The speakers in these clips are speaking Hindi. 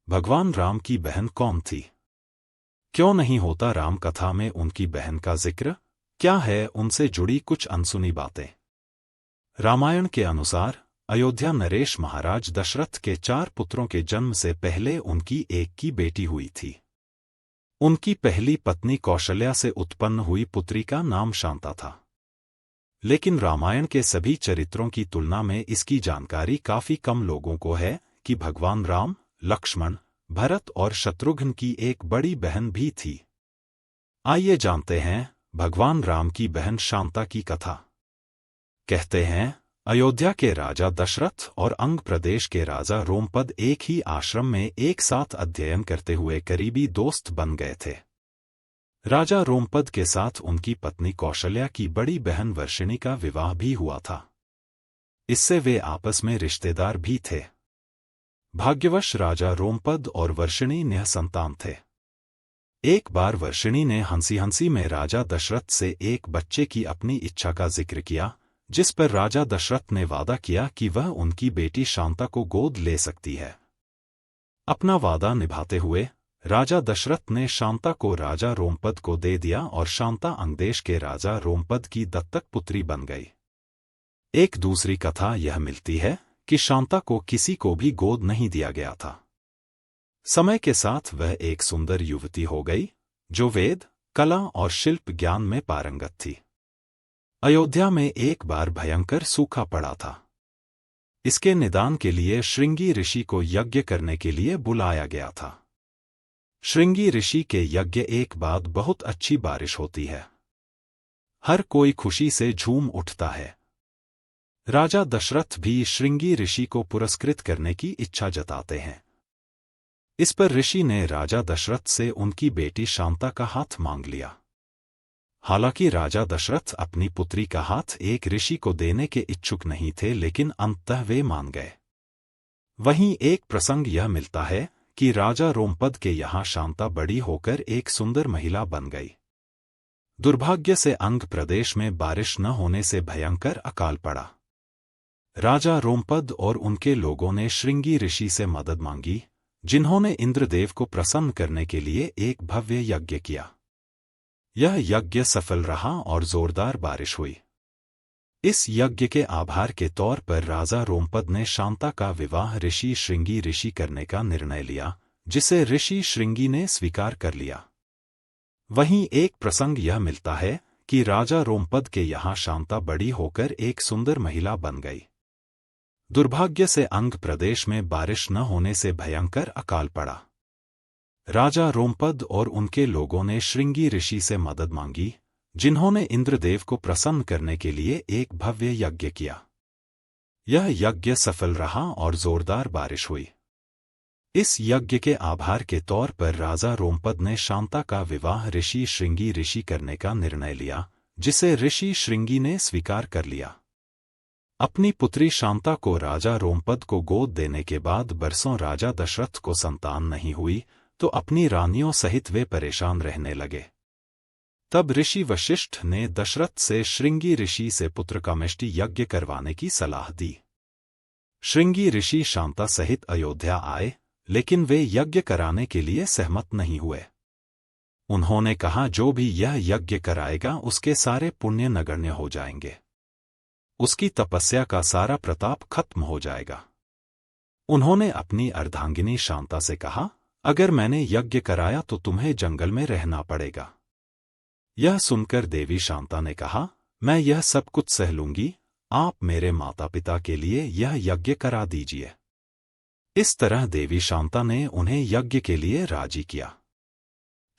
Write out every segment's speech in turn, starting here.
भगवान राम की बहन कौन थी? क्यों नहीं होता राम कथा में उनकी बहन का जिक्र? क्या है उनसे जुड़ी कुछ अनसुनी बातें? रामायण के अनुसार अयोध्या नरेश महाराज दशरथ के 4 पुत्रों के जन्म से पहले उनकी एक की बेटी हुई थी। उनकी पहली पत्नी कौशल्या से उत्पन्न हुई पुत्री का नाम शांता था। लेकिन रामायण के सभी चरित्रों की तुलना में इसकी जानकारी काफी कम लोगों को है कि भगवान राम, लक्ष्मण, भरत और शत्रुघ्न की एक बड़ी बहन भी थी। आइए जानते हैं भगवान राम की बहन शांता की कथा। कहते हैं अयोध्या के राजा दशरथ और अंग प्रदेश के राजा रोमपद एक ही आश्रम में एक साथ अध्ययन करते हुए करीबी दोस्त बन गए थे। राजा रोमपद के साथ उनकी पत्नी कौशल्या की बड़ी बहन वर्षिणी का विवाह भी हुआ था। इससे वे आपस में रिश्तेदार भी थे। भाग्यवश राजा रोमपद और वर्षिणी निःसंतान थे। एक बार वर्षिणी ने हंसी हंसी में राजा दशरथ से एक बच्चे की अपनी इच्छा का जिक्र किया, जिस पर राजा दशरथ ने वादा किया कि वह उनकी बेटी शांता को गोद ले सकती है। अपना वादा निभाते हुए राजा दशरथ ने शांता को राजा रोमपद को दे दिया और शांता अंगदेश के राजा रोमपद की दत्तक पुत्री बन गई। एक दूसरी कथा यह मिलती है कि शांता को किसी को भी गोद नहीं दिया गया था। समय के साथ वह एक सुंदर युवती हो गई, जो वेद, कला और शिल्प ज्ञान में पारंगत थी। अयोध्या में एक बार भयंकर सूखा पड़ा था। इसके निदान के लिए श्रृंगी ऋषि को यज्ञ करने के लिए बुलाया गया था। श्रृंगी ऋषि के यज्ञ एक बाद बहुत अच्छी बारिश होती है। हर कोई खुशी से झूम उठता है। राजा दशरथ भी श्रृंगी ऋषि को पुरस्कृत करने की इच्छा जताते हैं। इस पर ऋषि ने राजा दशरथ से उनकी बेटी शांता का हाथ मांग लिया। हालांकि राजा दशरथ अपनी पुत्री का हाथ एक ऋषि को देने के इच्छुक नहीं थे, लेकिन अंततः वे मान गए। वहीं एक प्रसंग यह मिलता है कि राजा रोमपद के यहाँ शांता बड़ी होकर एक सुंदर महिला बन गई। दुर्भाग्य से अंग प्रदेश में बारिश न होने से भयंकर अकाल पड़ा। राजा रोमपद और उनके लोगों ने श्रृंगी ऋषि से मदद मांगी, जिन्होंने इंद्रदेव को प्रसन्न करने के लिए एक भव्य यज्ञ किया। यह यज्ञ सफल रहा और जोरदार बारिश हुई। इस यज्ञ के आभार के तौर पर राजा रोमपद ने शांता का विवाह ऋषि श्रृंगी ऋषि करने का निर्णय लिया, जिसे ऋषि श्रृंगी ने स्वीकार कर लिया। वहीं एक प्रसंग यह मिलता है कि राजा रोमपद के यहाँ शांता बड़ी होकर एक सुंदर महिला बन गई। दुर्भाग्य से अंग प्रदेश में बारिश न होने से भयंकर अकाल पड़ा। राजा रोमपद और उनके लोगों ने श्रृंगी ऋषि से मदद मांगी, जिन्होंने इंद्रदेव को प्रसन्न करने के लिए एक भव्य यज्ञ किया। यह यज्ञ सफल रहा और जोरदार बारिश हुई। इस यज्ञ के आभार के तौर पर राजा रोमपद ने शांता का विवाह ऋषि श्रृंगी ऋषि करने का निर्णय लिया, जिसे ऋषि श्रृंगी ने स्वीकार कर लिया। अपनी पुत्री शांता को राजा रोमपद को गोद देने के बाद बरसों राजा दशरथ को संतान नहीं हुई, तो अपनी रानियों सहित वे परेशान रहने लगे। तब ऋषि वशिष्ठ ने दशरथ से श्रृंगी ऋषि से पुत्रकामेष्टि यज्ञ करवाने की सलाह दी। श्रृंगी ऋषि शांता सहित अयोध्या आए, लेकिन वे यज्ञ कराने के लिए सहमत नहीं हुए। उन्होंने कहा, जो भी यह यज्ञ कराएगा उसके सारे पुण्य नगण्य हो जाएंगे। उसकी तपस्या का सारा प्रताप खत्म हो जाएगा। उन्होंने अपनी अर्धांगिनी शांता से कहा, अगर मैंने यज्ञ कराया तो तुम्हें जंगल में रहना पड़ेगा। यह सुनकर देवी शांता ने कहा, मैं यह सब कुछ सह लूंगी, आप मेरे माता पिता के लिए यह यज्ञ करा दीजिए। इस तरह देवी शांता ने उन्हें यज्ञ के लिए राजी किया।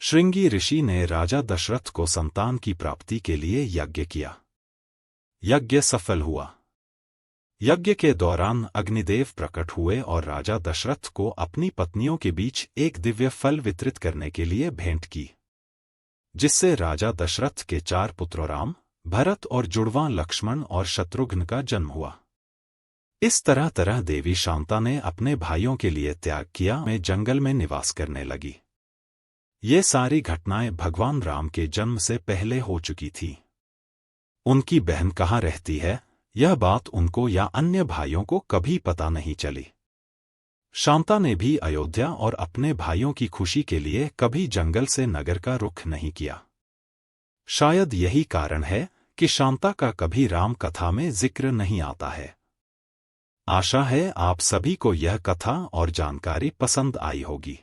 श्रृंगी ऋषि ने राजा दशरथ को संतान की प्राप्ति के लिए यज्ञ किया। यज्ञ सफल हुआ। यज्ञ के दौरान अग्निदेव प्रकट हुए और राजा दशरथ को अपनी पत्नियों के बीच एक दिव्य फल वितरित करने के लिए भेंट की, जिससे राजा दशरथ के 4 पुत्रों राम, भरत और जुड़वां लक्ष्मण और शत्रुघ्न का जन्म हुआ। इस तरह देवी शांता ने अपने भाइयों के लिए त्याग किया, में जंगल में निवास करने लगी। ये सारी घटनाएं भगवान राम के जन्म से पहले हो चुकी थी। उनकी बहन कहाँ रहती है, यह बात उनको या अन्य भाइयों को कभी पता नहीं चली। शांता ने भी अयोध्या और अपने भाइयों की खुशी के लिए कभी जंगल से नगर का रुख नहीं किया। शायद यही कारण है कि शांता का कभी राम कथा में जिक्र नहीं आता है। आशा है आप सभी को यह कथा और जानकारी पसंद आई होगी।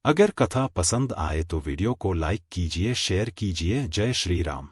अगर कथा पसंद आए तो वीडियो को लाइक कीजिए, शेयर कीजिए। जय श्री राम।